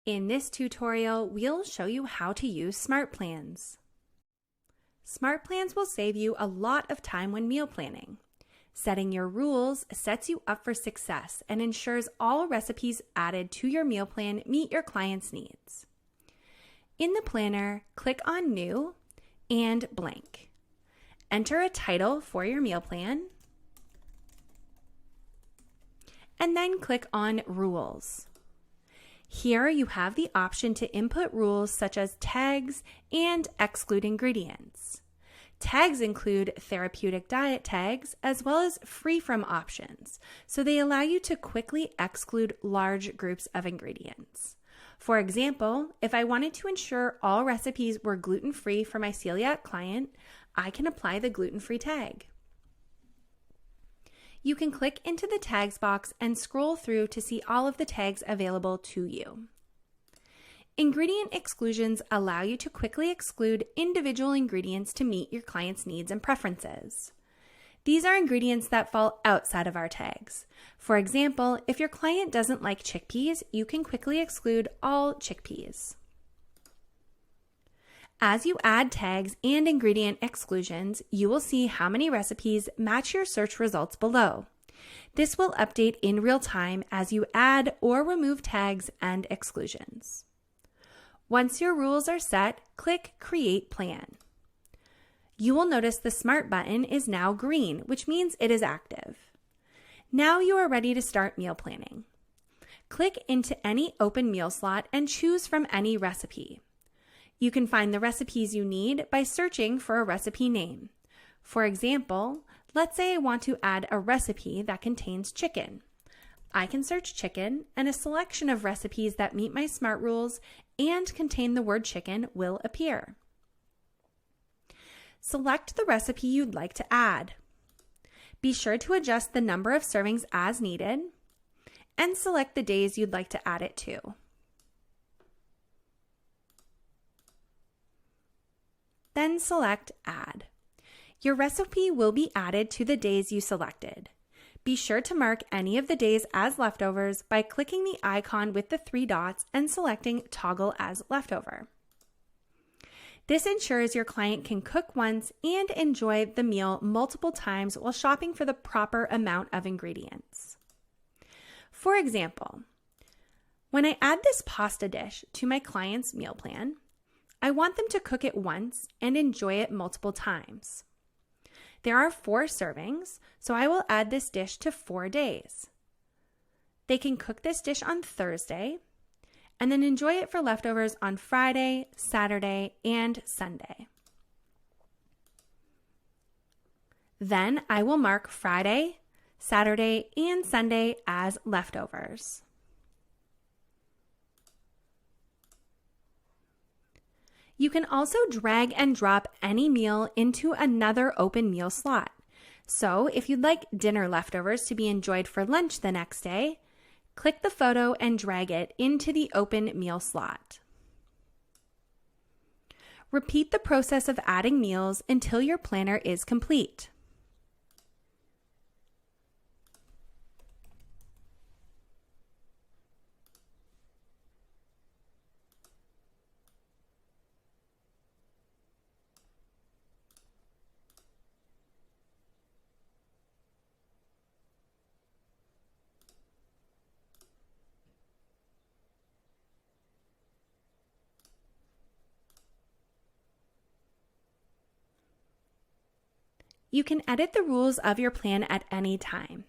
In this tutorial, we'll show you how to use Smart Plans. Smart Plans will save you a lot of time when meal planning. Setting your rules sets you up for success and ensures all recipes added to your meal plan meet your client's needs. In the planner, click on New and Blank. Enter a title for your meal plan, and then click on Rules. Here you have the option to input rules such as tags and exclude ingredients. Tags include therapeutic diet tags as well as free from options, so they allow you to quickly exclude large groups of ingredients. For example, if I wanted to ensure all recipes were gluten-free for my celiac client, I can apply the gluten-free tag. You can click into the tags box and scroll through to see all of the tags available to you. Ingredient exclusions allow you to quickly exclude individual ingredients to meet your client's needs and preferences. These are ingredients that fall outside of our tags. For example, if your client doesn't like chickpeas, you can quickly exclude all chickpeas. As you add tags and ingredient exclusions, you will see how many recipes match your search results below. This will update in real time as you add or remove tags and exclusions. Once your rules are set, click Create Plan. You will notice the Smart button is now green, which means it is active. Now you are ready to start meal planning. Click into any open meal slot and choose from any recipe. You can find the recipes you need by searching for a recipe name. For example, let's say I want to add a recipe that contains chicken. I can search chicken, and a selection of recipes that meet my SMART rules and contain the word chicken will appear. Select the recipe you'd like to add. Be sure to adjust the number of servings as needed, and select the days you'd like to add it to. Then select Add. Your recipe will be added to the days you selected. Be sure to mark any of the days as leftovers by clicking the icon with the 3 dots and selecting Toggle as Leftover. This ensures your client can cook once and enjoy the meal multiple times while shopping for the proper amount of ingredients. For example, when I add this pasta dish to my client's meal plan, I want them to cook it once and enjoy it multiple times. There are 4 servings, so I will add this dish to 4 days. They can cook this dish on Thursday and then enjoy it for leftovers on Friday, Saturday, and Sunday. Then I will mark Friday, Saturday, and Sunday as leftovers. You can also drag and drop any meal into another open meal slot. So if you'd like dinner leftovers to be enjoyed for lunch the next day, click the photo and drag it into the open meal slot. Repeat the process of adding meals until your planner is complete. You can edit the rules of your plan at any time.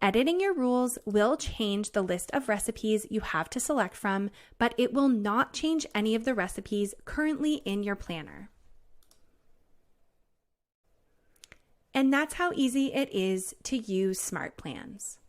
Editing your rules will change the list of recipes you have to select from, but it will not change any of the recipes currently in your planner. And that's how easy it is to use Smart Plans.